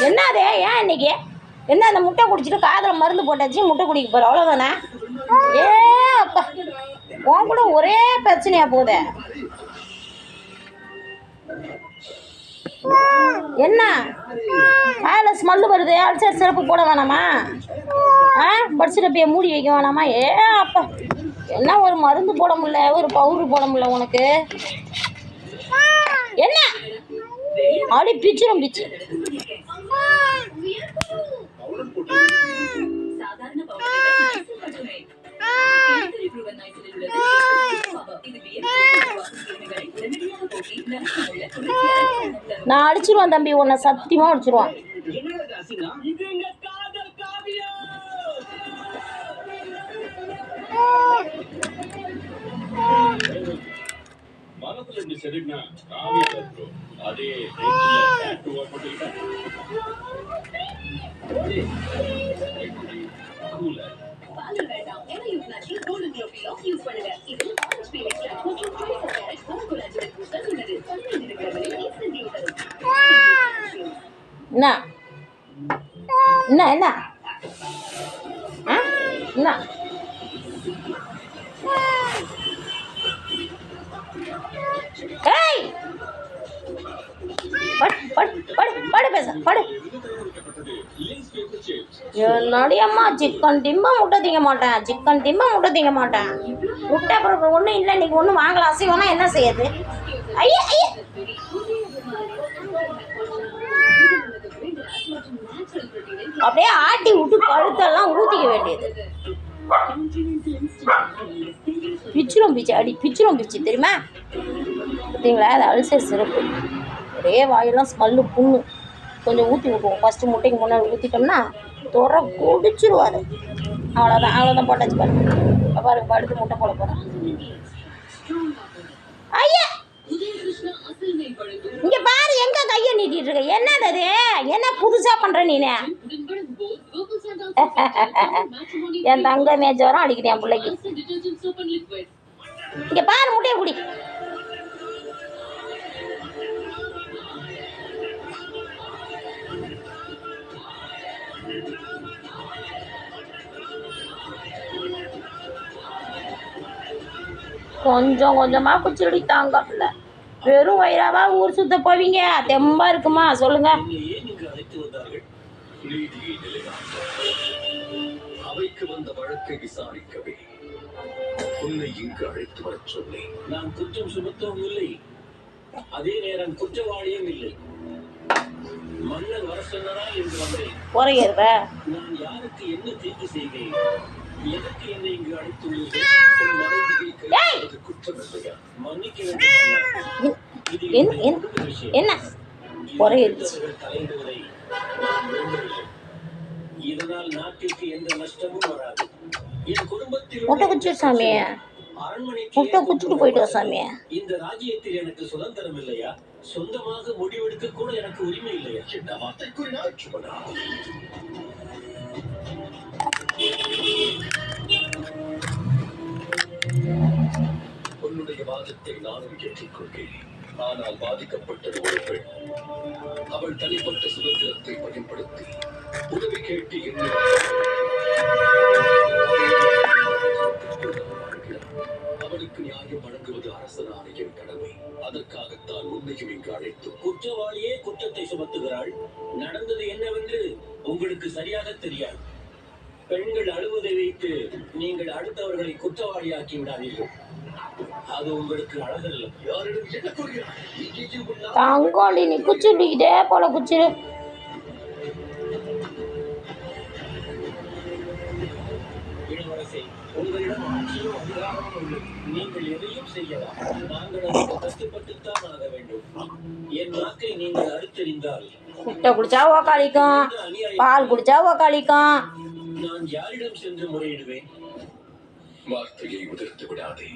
என்னதே ஏன் இன்னைக்கு என்ன அந்த முட்டை குடிச்சிட்டு காதில் மருந்து போட்டாச்சு முட்டை குடிக்க போகிற அவ்வளோதானே? ஏ அப்பா உன் கூட ஒரே பிரச்சனையா போதே. என்ன காயில் ஸ்மெல்லு வருது? அல்சர் சிறப்பு போட வேணாமா? பட்சிரப்பியை மூடி வைக்க வேணாமா? ஏ அப்பா என்ன ஒரு மருந்து போட முடியல, ஒரு பவுடர் போட முடியல உனக்கு? என்ன அப்படி பிச்சிரும் பிச்சு. நான் அடிச்சிருவேன் தம்பி, உன்னை சத்தியமா அடிச்சிருவான். என்ன என்ன என்ன என்ன ஏய் படு பேச படு. என்னடி அம்மா சிக்கன் டிம்மா முட்டை திங்க மாட்டேன், சிக்கன் டிம்மா முட்டை திங்க மாட்டேன். முட்டை அப்புறம் ஒன்றும் இல்லை, இன்னைக்கு ஒன்றும் வாங்கலாம். அசைவம்னா என்ன செய்யுது? ஐயா ஐயா அப்படியே ஆட்டி விட்டு கழுத்தெல்லாம் ஊற்றிக்க வேண்டியது. பிச்சிரும் பிச்சு அடி பிச்சிரும் பிச்சு தெரியுமா? பார்த்தீங்களா? அது அல்சர் சிறப்பு. ஒரே வாயெல்லாம் ஸ்மெல்லு புண்ணு. கொஞ்சம் ஊற்றி விட்டுவோம். ஃபஸ்ட்டு முட்டைக்கு முன்னாடி ஊற்றிட்டோம்னா துறை குடிச்சிருவார். அவ்வளோதான் போட்டாச்சு பாருங்க. பாருங்க படுத்து முட்டை போட போகிறேன். ஐயா இங்கே பாரு, எங்கே கையை நீட்டிட்டு இருக்க? என்னது என்ன புதுசாக பண்ணுற நீனே? என் தங்க மேஜோரம் அடிக்கிறேன் என் பிள்ளைக்கு. இங்கே பாரு முட்டையை குடி. கொஞ்சம் கொஞ்சமாக குச்சிடி தாங்க. வெறும் வயிறாவா ஊர் சுத்த போவீங்க? தெம்பா இருக்குமா சொல்லுங்க? அவைக்கு வந்த வழக்கை விசாரிக்கவே உன்னை இங்கு அழைத்து வர சொன்னேன். நான் குற்றம் சுமத்தவும் இல்லை, அதே நேரம் குற்றவாளியும் இல்லை. மன்னர் வர சொன்னதா என்று வந்தேன். நான் யாருக்கு என்ன தீர்வு செய்தேன்? எதற்கு என்னை இங்கு அழைத்துள்ளீர்கள்? குற்றம் இல்லையா? மன்னிக்க வேண்டும். என்ன இதனால் நாட்டிற்கு எந்த நஷ்டமும் வராது. என் குடும்பத்தில் முட்டை குச்சி சாமி, முட்டை குச்சிட்டு போயிட்டு சாமி. இந்த ராஜ்யத்தில் எனக்கு சுதந்திரம் இல்லையா? சொந்தமாக முடிவெடுக்க கூட எனக்கு உரிமை இல்லையா? என்ன வார்த்தை கூறினார்? உன்னுடைய வாதத்தை நானும் ஏற்றுக்கொள்கிறேன். ஆனால் பாதிக்கப்பட்டது ஒரு பெண். அவள் தனிப்பட்ட சுதந்திரத்தை பயன்படுத்தி உதவி கேட்டு அவளுக்கு நியாயம் வழங்குவது அரசனான என் கடமை. அதற்காகத்தான் உன்னையும் இங்கு அழைத்து. குற்றவாளியே குற்றத்தை சுமத்துகிறாள். நடந்தது என்னவென்று உங்களுக்கு சரியாக தெரியாது. பெண்கள் அழுவதை வைத்து நீங்கள் அடுத்தவர்களை குற்றவாளியாக்கி விடாதீர்கள். அது உங்களுக்கு அழகல்ல. யாரிடம் என்ன கூறுகிறாய்? தாங்கோலி நீ குச்சிட்டே போல குச்சி. இளவரசி, உங்களிடம் ஆட்சியும் அதிகாரமும் உள்ளது. நீங்கள் எதையும் செய்யலாம். நாங்கள் அதற்கு கட்டுப்பட்டுத்தான் ஆக வேண்டும். என் நாக்கை நீங்கள் அறுத்தறிந்தால் முட்டை குடிச்சா ஓக்காளிக்கும், பால் குடிச்சா ஓக்காளிக்கும். நான் யாரிடம் சென்று முறையிடுவேன்? வார்த்தையை உதிர்த்து விடாதே.